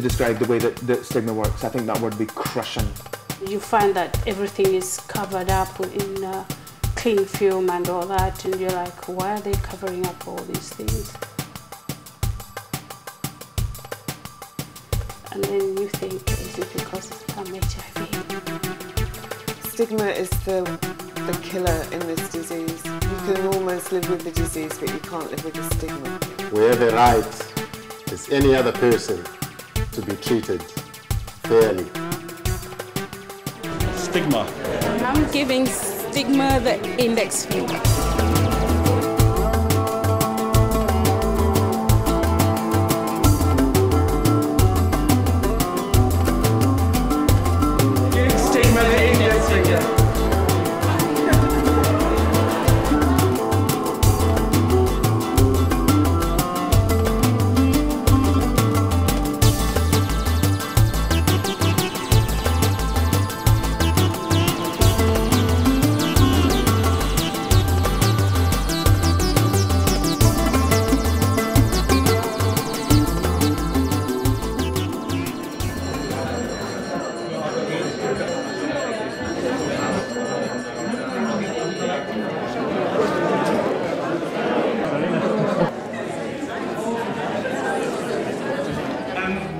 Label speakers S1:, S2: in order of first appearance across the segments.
S1: to describe the way that Stigma works, I think that would be crushing.
S2: You find that everything is covered up in cling film and all that, and you're like, why are they covering up all these things? And then you think, is it because I'm HIV?
S3: Stigma is the killer in this disease. You can almost live with the disease, but you can't live with the stigma.
S4: We have a right as any other person to be treated fairly.
S5: Stigma.
S6: I'm giving Stigma the index finger.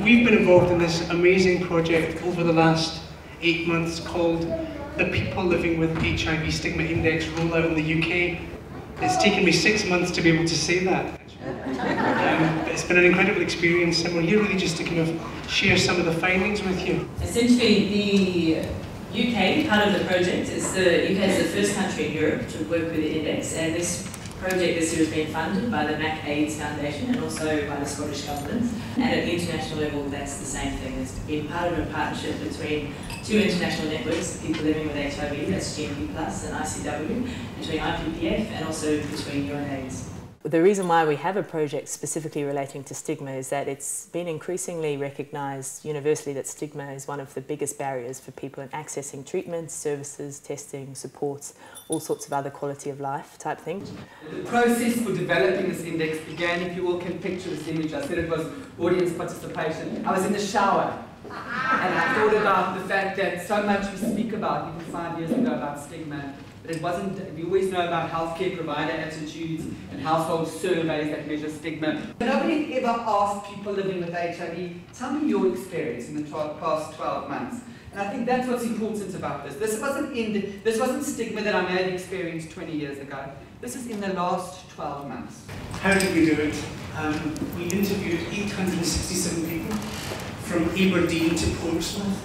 S7: We've been involved in this amazing project over the last 8 months called the People Living with HIV Stigma Index rollout in the UK. It's taken me 6 months to be able to say that. It's been an incredible experience, and we're here really just to kind of share some of the findings with you.
S8: Essentially, the UK, part of the project, the UK is the first country in Europe to work with the index, and this project this year has been funded by the MAC AIDS Foundation and also by the Scottish Government. And at the international level, that's the same thing. It's been part of a partnership between two international networks, People Living with HIV, that's GMP Plus and ICW, between IPPF and also between UNAIDS.
S9: The reason why we have a project specifically relating to stigma is that it's been increasingly recognised universally that stigma is one of the biggest barriers for people in accessing treatments, services, testing, supports, all sorts of other quality of life type things.
S10: The process for developing this index began, if you all can picture this image, I said it was audience participation. I was in the shower and I thought about the fact that so much we speak about, even 5 years ago, about stigma. But it wasn't, we always know about healthcare provider attitudes and household surveys that measure stigma. Nobody ever asked people living with HIV, tell me your experience in the past 12 months. And I think that's what's important about this. This wasn't stigma that I may have experienced 20 years ago. This is in the last 12 months.
S7: How did we do it? We interviewed 867 people from Aberdeen to Portsmouth,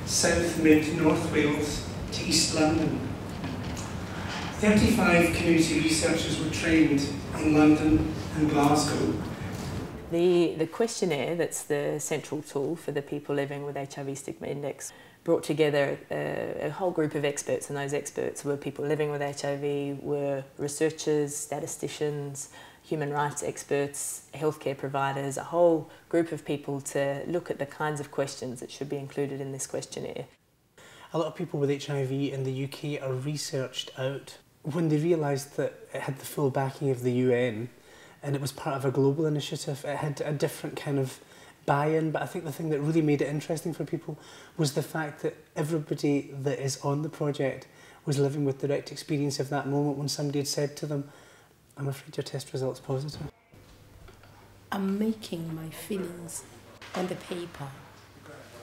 S7: South, Mid, North Wales to East London. 35 community researchers were trained in London and Glasgow.
S9: The questionnaire that's the central tool for the People Living with HIV Stigma Index brought together a whole group of experts, and those experts were people living with HIV, were researchers, statisticians, human rights experts, healthcare providers, a whole group of people to look at the kinds of questions that should be included in this questionnaire.
S11: A lot of people with HIV in the UK are researched out when they realised that it had the full backing of the UN and it was part of a global initiative. It had a different kind of buy-in, but I think the thing that really made it interesting for people was the fact that everybody that is on the project was living with direct experience of that moment when somebody had said to them, I'm afraid your test result's positive.
S12: I'm making my feelings on the paper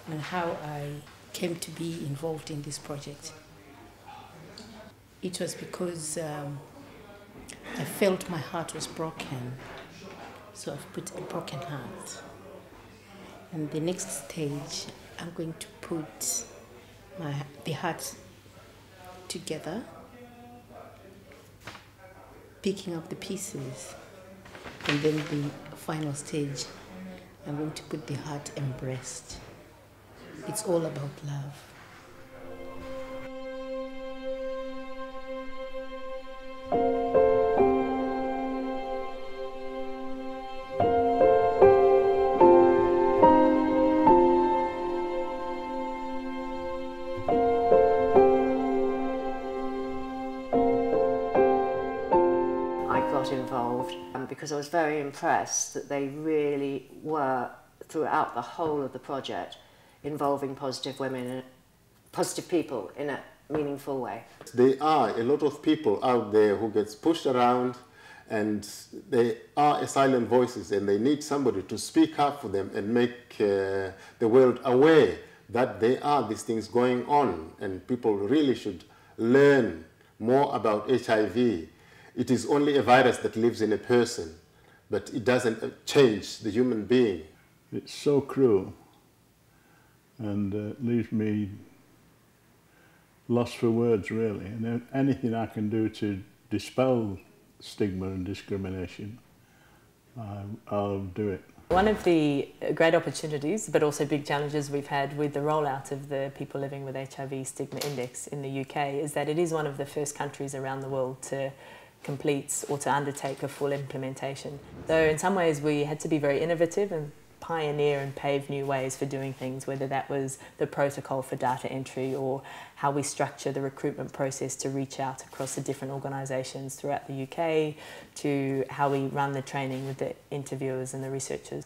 S12: and how I came to be involved in this project. It was because I felt my heart was broken, so I've put a broken heart. And the next stage, I'm going to put the heart together, picking up the pieces, and then the final stage, I'm going to put the heart embraced. It's all about love.
S13: I got involved because I was very impressed that they really were
S5: throughout the whole of the project, involving positive women, positive people in a meaningful way.
S4: There are a lot of people out there who gets pushed around, and they are silent voices, and they need somebody to speak up for them and make the world aware that there are these things going on, and people really should learn more about HIV. It is only a virus that lives in a person, but it doesn't change the human being.
S13: It's so cruel, and leaves me lost for words, really. And anything I can do to dispel stigma and discrimination, I'll do it.
S9: One of the great opportunities, but also big challenges we've had with the rollout of the People Living with HIV Stigma Index in the UK is that it is one of the first countries around the world to complete or to undertake a full implementation. So in some ways we had to be very innovative and pioneer and pave new ways for doing things, whether that was the protocol for data entry or how we structure the recruitment process to reach out across the different organisations throughout the UK, to how we run the training with the interviewers and the researchers.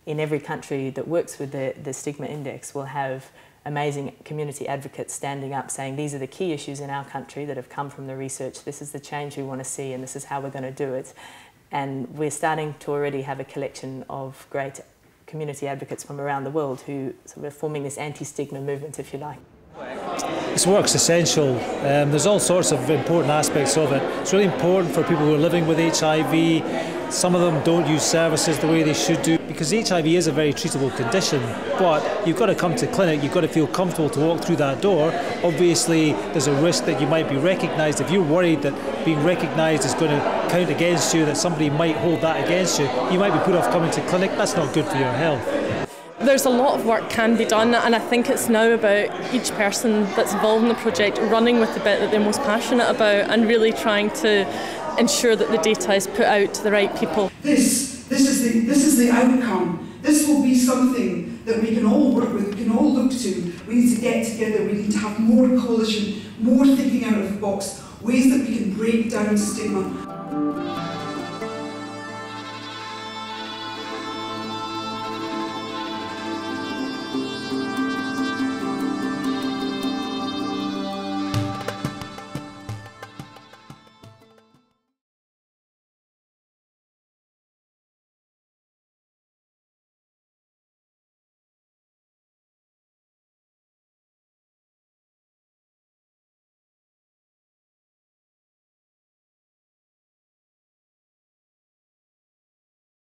S9: In every country that works with the Stigma Index, we'll have amazing community advocates standing up saying these are the key issues in our country that have come from the research, this is the change we want to see and this is how we're going to do it. And we're starting to already have a collection of great community advocates from around the world who sort of forming this anti-stigma movement, if you like.
S14: This work's essential. There's all sorts of important aspects of it. It's really important for people who are living with HIV. Some of them don't use services the way they should do because HIV is a very treatable condition, but you've got to come to clinic, you've got to feel comfortable to walk through that door. Obviously there's a risk that you might be recognised. If you're worried that being recognised is going to count against you, that somebody might hold that against you, you might be put off coming to clinic. That's not good for your health.
S15: There's a lot of work can be done, and I think it's now about each person that's involved in the project running with the bit that they're most passionate about and really trying to ensure that the data is put out to the right people.
S16: This is the outcome. This will be something that we can all work with, we can all look to. We need to get together, we need to have more coalition, more thinking out of the box, ways that we can break down stigma.